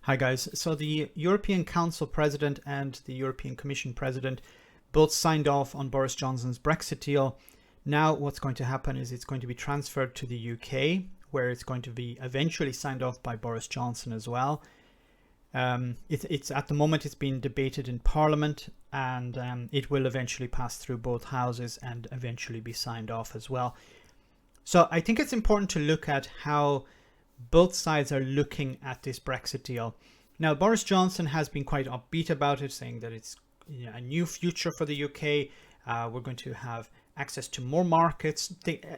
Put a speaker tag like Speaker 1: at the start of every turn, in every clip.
Speaker 1: Hi guys. So the European Council President and the European Commission President both signed off on Boris Johnson's Brexit deal. Now what's going to happen is it's going to be transferred to the UK, where it's going to be eventually signed off by Boris Johnson as well. It's at the moment it's being debated in Parliament, and it will eventually pass through both houses and eventually be signed off as well. So I think it's important to look at how both sides are looking at this Brexit deal. Now, Boris Johnson has been quite upbeat about it, saying that it's a new future for the UK. We're going to have access to more markets,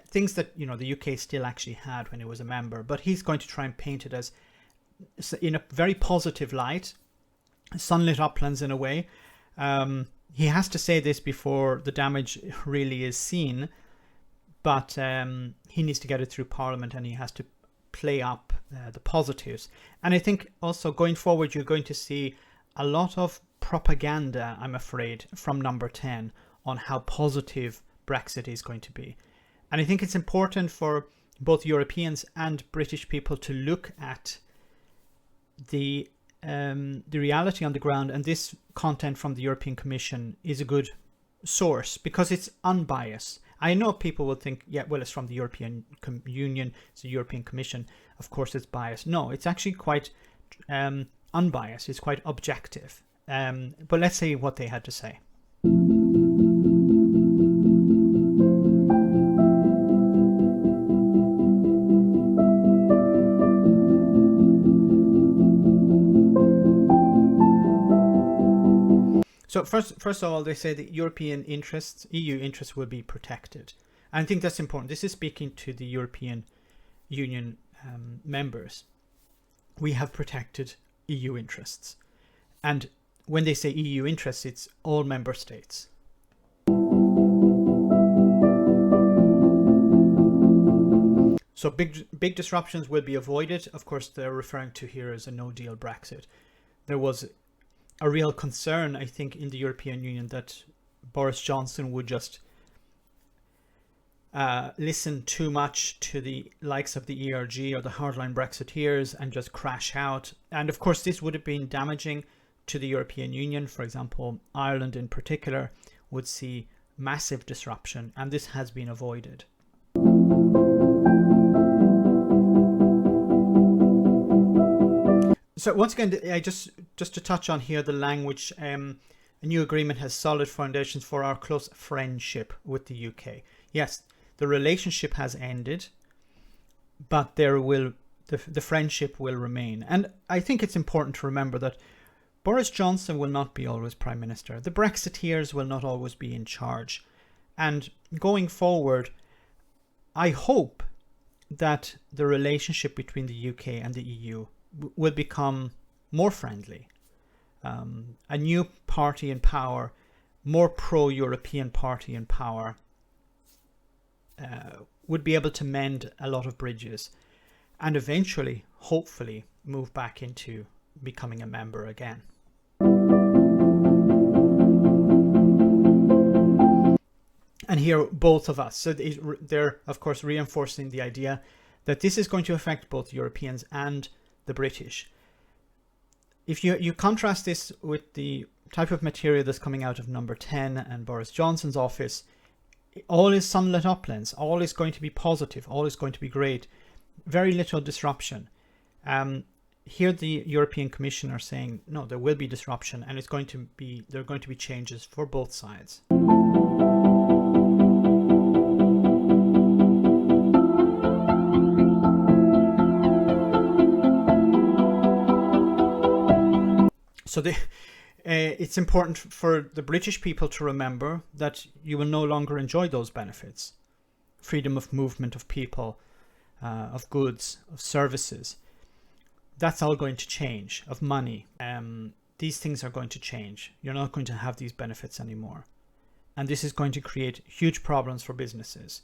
Speaker 1: things that the UK still actually had when it was a member. But he's going to try and paint it as in a very positive light, sunlit uplands in a way. He has to say this before the damage really is seen, but he needs to get it through Parliament, and he has to play up the positives. And I think also going forward you're going to see a lot of propaganda, I'm afraid, from number 10 on how positive Brexit is going to be. And I think it's important for both Europeans and British people to look at the reality on the ground, and this content from the European Commission is a good source because it's unbiased. I know people will think, yeah, well, it's from the European Union, it's the European Commission, of course it's biased. No, it's actually quite unbiased, it's quite objective. But let's see what they had to say. So first of all, they say that European interests, EU interests, will be protected. And I think that's important. This is speaking to the European Union members. We have protected EU interests. And when they say EU interests, it's all member states. So big disruptions will be avoided. Of course, they're referring to here as a no-deal Brexit. There was a real concern, I think, in the European Union that Boris Johnson would just listen too much to the likes of the ERG or the hardline Brexiteers and just crash out. And of course, this would have been damaging to the European Union. For example, Ireland in particular would see massive disruption, and this has been avoided. So once again, I just to touch on here the language, a new agreement has solid foundations for our close friendship with the UK. Yes, the relationship has ended, but the friendship will remain. And I think it's important to remember that Boris Johnson will not be always Prime Minister. The Brexiteers will not always be in charge. And going forward, I hope that the relationship between the UK and the EU will become more friendly. A new party in power, more pro-European party in power, would be able to mend a lot of bridges and eventually, hopefully, move back into becoming a member again. And here, both of us. So they're, of course, reinforcing the idea that this is going to affect both Europeans and the British. If you contrast this with the type of material that's coming out of number 10 and Boris Johnson's office, all is sunlit uplands, all is going to be positive, all is going to be great, very little disruption. Here the European Commission are saying, no, there will be disruption, and there are going to be changes for both sides. So it's important for the British people to remember that you will no longer enjoy those benefits. Freedom of movement of people, of goods, of services. That's all going to change, of money. These things are going to change. You're not going to have these benefits anymore. And this is going to create huge problems for businesses.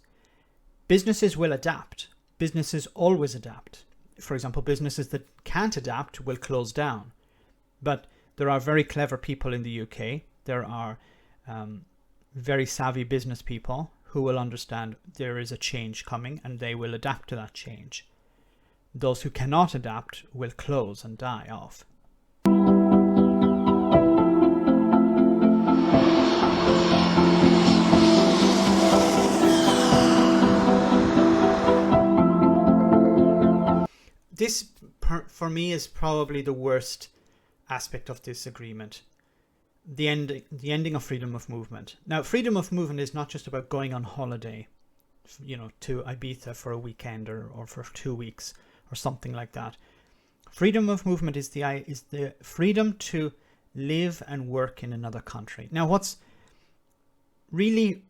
Speaker 1: Businesses will adapt. Businesses always adapt. For example, businesses that can't adapt will close down. But there are very clever people in the UK. There are very savvy business people who will understand there is a change coming, and they will adapt to that change. Those who cannot adapt will close and die off. this for me is probably the worst aspect of this agreement. The ending of freedom of movement. Now, freedom of movement is not just about going on holiday, to Ibiza for a weekend or for 2 weeks or something like that. Freedom of movement is the freedom to live and work in another country. Now, what's really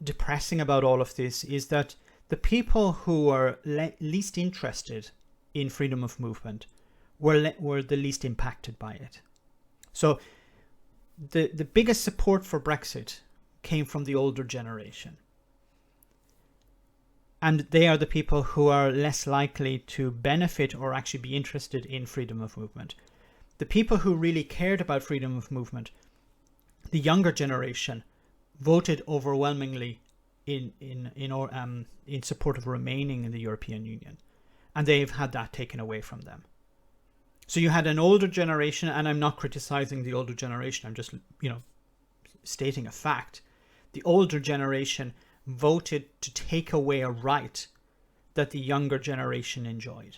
Speaker 1: depressing about all of this is that the people who are least interested in freedom of movement were the least impacted by it. So the biggest support for Brexit came from the older generation. And they are the people who are less likely to benefit or actually be interested in freedom of movement. The people who really cared about freedom of movement, the younger generation, voted overwhelmingly in support of remaining in the European Union. And they've had that taken away from them. So you had an older generation, and I'm not criticizing the older generation, I'm just, stating a fact. The older generation voted to take away a right that the younger generation enjoyed.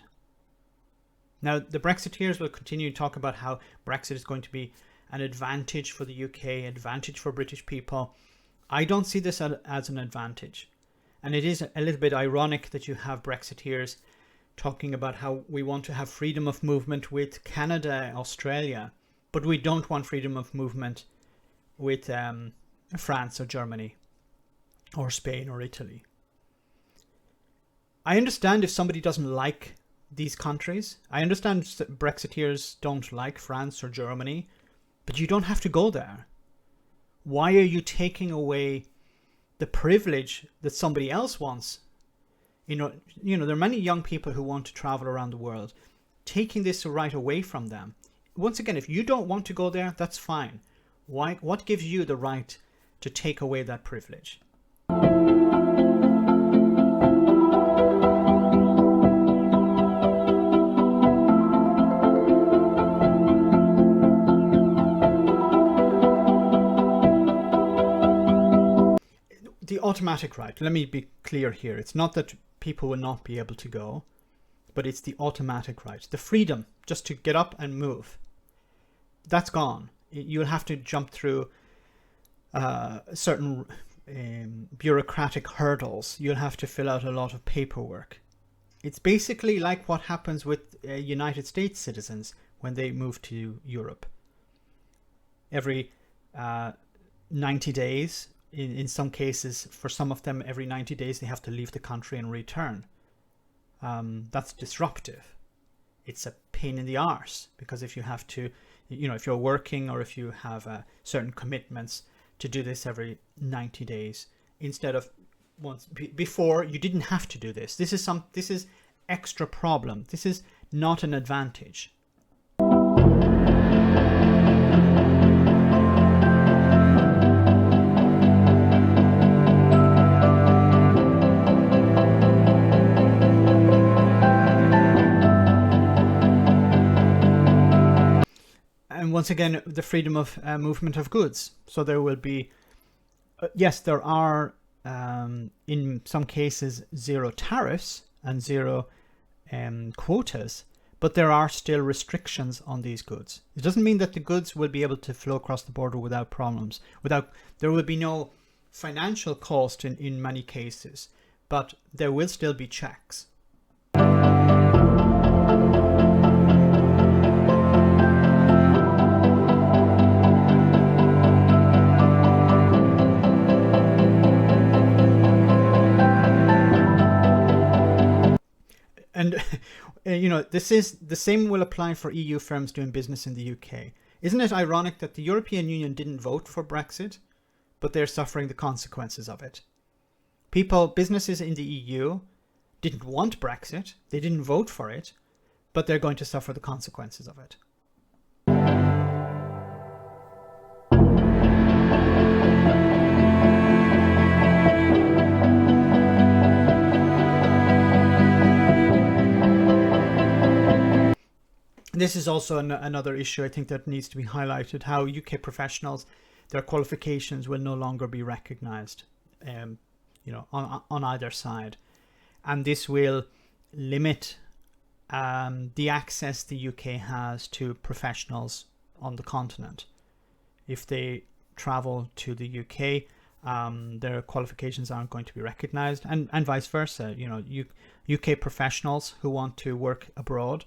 Speaker 1: Now, the Brexiteers will continue to talk about how Brexit is going to be an advantage for the UK, advantage for British people. I don't see this as an advantage. And it is a little bit ironic that you have Brexiteers talking about how we want to have freedom of movement with Canada, Australia, but we don't want freedom of movement with France or Germany or Spain or Italy. I understand if somebody doesn't like these countries. I understand Brexiteers don't like France or Germany, but you don't have to go there. Why are you taking away the privilege that somebody else wants? There are many young people who want to travel around the world. Taking this right away from them. Once again, if you don't want to go there, that's fine. What gives you the right to take away that privilege? The automatic right. Let me be clear here. It's not that people will not be able to go, but it's the automatic right. The freedom just to get up and move. That's gone. You'll have to jump through certain bureaucratic hurdles. You'll have to fill out a lot of paperwork. It's basically like what happens with United States citizens when they move to Europe. Every 90 days, in some cases, for some of them, every 90 days they have to leave the country and return. That's disruptive. It's a pain in the arse, because if you have to, if you're working or if you have certain commitments to do this every 90 days instead of once before, you didn't have to do this. This is extra problem. This is not an advantage. And once again, the freedom of movement of goods. So there will be, yes, there are in some cases zero tariffs and zero quotas, but there are still restrictions on these goods. It doesn't mean that the goods will be able to flow across the border without problems. There will be no financial cost in many cases, but there will still be checks. And, this is the same will apply for EU firms doing business in the UK. Isn't it ironic that the European Union didn't vote for Brexit, but they're suffering the consequences of it? Businesses in the EU didn't want Brexit, they didn't vote for it, but they're going to suffer the consequences of it. This is also another issue I think that needs to be highlighted, how UK professionals, their qualifications will no longer be recognised, on either side. And this will limit the access the UK has to professionals on the continent. If they travel to the UK, their qualifications aren't going to be recognized, and vice versa. UK professionals who want to work abroad,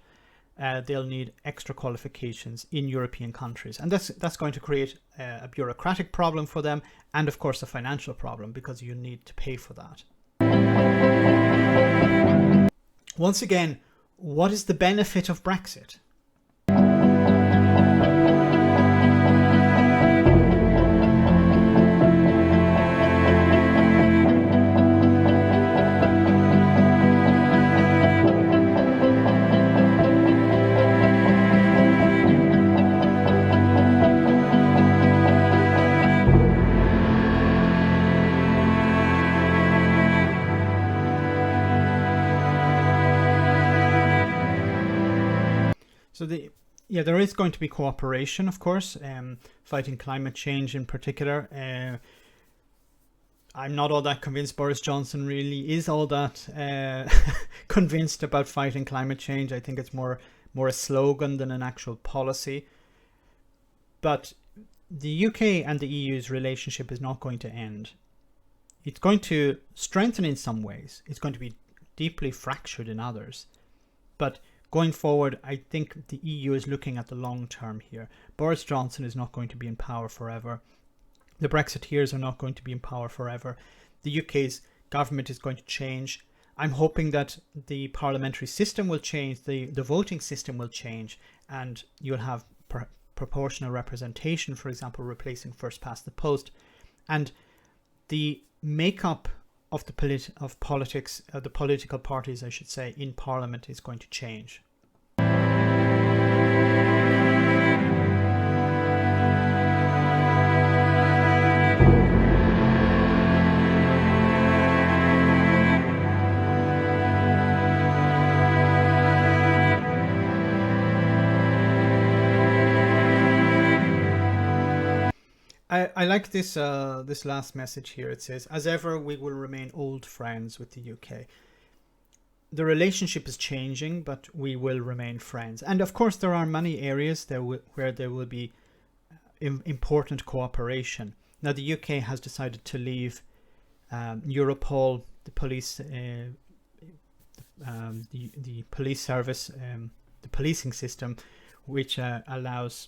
Speaker 1: they'll need extra qualifications in European countries, and that's going to create a bureaucratic problem for them, and of course a financial problem, because you need to pay for that. Once again, what is the benefit of Brexit? So there is going to be cooperation, of course, fighting climate change in particular. I'm not all that convinced Boris Johnson really is all that convinced about fighting climate change. I think it's more a slogan than an actual policy. But the UK and the EU's relationship is not going to end. It's going to strengthen in some ways. It's going to be deeply fractured in others. But going forward, I think the EU is looking at the long term here. Boris Johnson is not going to be in power forever. The Brexiteers are not going to be in power forever. The UK's government is going to change. I'm hoping that the parliamentary system will change, the voting system will change, and you'll have proportional representation, for example, replacing first past the post. And the makeup of the political parties, I should say, in Parliament is going to change. I like this last message here. It says, as ever, we will remain old friends with the UK. The relationship is changing, but we will remain friends. And of course, there are many areas where there will be important cooperation. Now, the UK has decided to leave Europol, the police, the police service, the policing system, which allows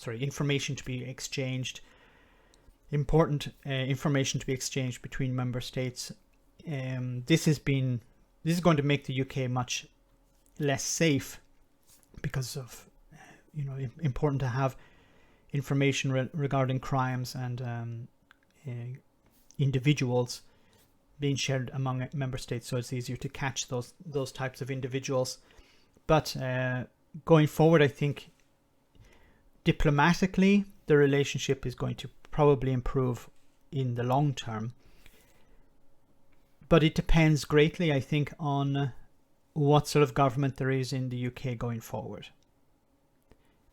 Speaker 1: information to be exchanged, important information to be exchanged between member states. This is going to make the UK much less safe, because of important to have information regarding crimes and individuals being shared among member states, so it's easier to catch those types of individuals. But going forward, I think diplomatically the relationship is going to probably improve in the long term. But it depends greatly, I think, on what sort of government there is in the UK going forward.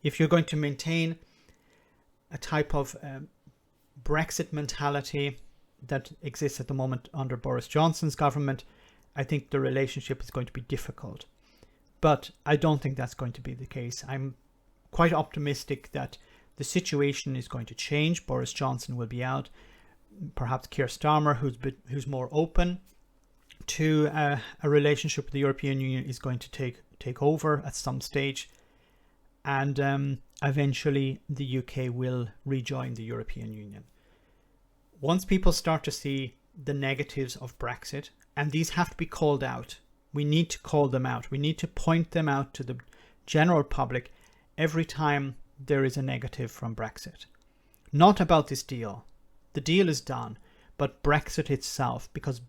Speaker 1: If you're going to maintain a type of Brexit mentality that exists at the moment under Boris Johnson's government, I think the relationship is going to be difficult. But I don't think that's going to be the case. I'm quite optimistic that the situation is going to change. Boris Johnson will be out. Perhaps Keir Starmer, who's more open to a relationship with the European Union, is going to take over at some stage. And eventually the UK will rejoin the European Union. Once people start to see the negatives of Brexit, and these have to be called out, we need to call them out. We need to point them out to the general public every time there is a negative from Brexit. Not about this deal. The deal is done, but Brexit itself, because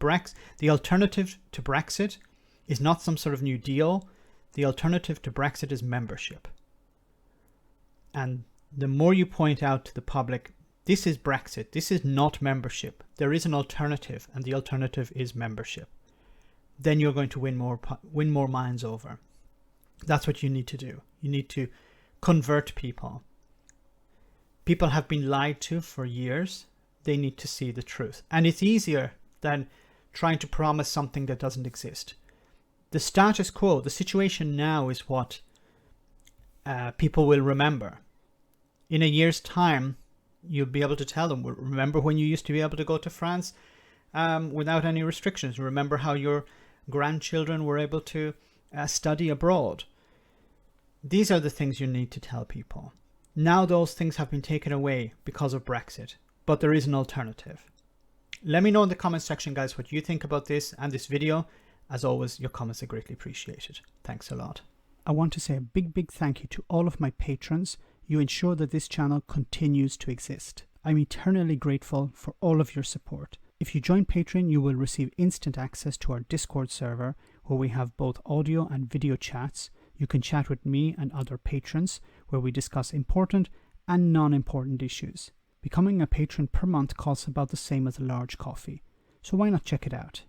Speaker 1: the alternative to Brexit is not some sort of new deal. The alternative to Brexit is membership. And the more you point out to the public, this is Brexit, this is not membership, there is an alternative, and the alternative is membership, then you're going to win more minds over. That's what you need to do. You need to convert people. People have been lied to for years. They need to see the truth. And it's easier than trying to promise something that doesn't exist. The status quo, the situation now, is what people will remember. In a year's time, you'll be able to tell them, remember when you used to be able to go to France without any restrictions? Remember how your grandchildren were able to study abroad? These are the things you need to tell people. Now those things have been taken away because of Brexit, but there is an alternative. Let me know in the comment section, guys, what you think about this and this video. As always, your comments are greatly appreciated. Thanks a lot. I want to say a big thank you to all of my patrons. You ensure that this channel continues to exist. I'm eternally grateful for all of your support. If you join Patreon, you will receive instant access to our Discord server, where we have both audio and video chats. You can chat with me and other patrons, where we discuss important and non-important issues. Becoming a patron per month costs about the same as a large coffee, so why not check it out?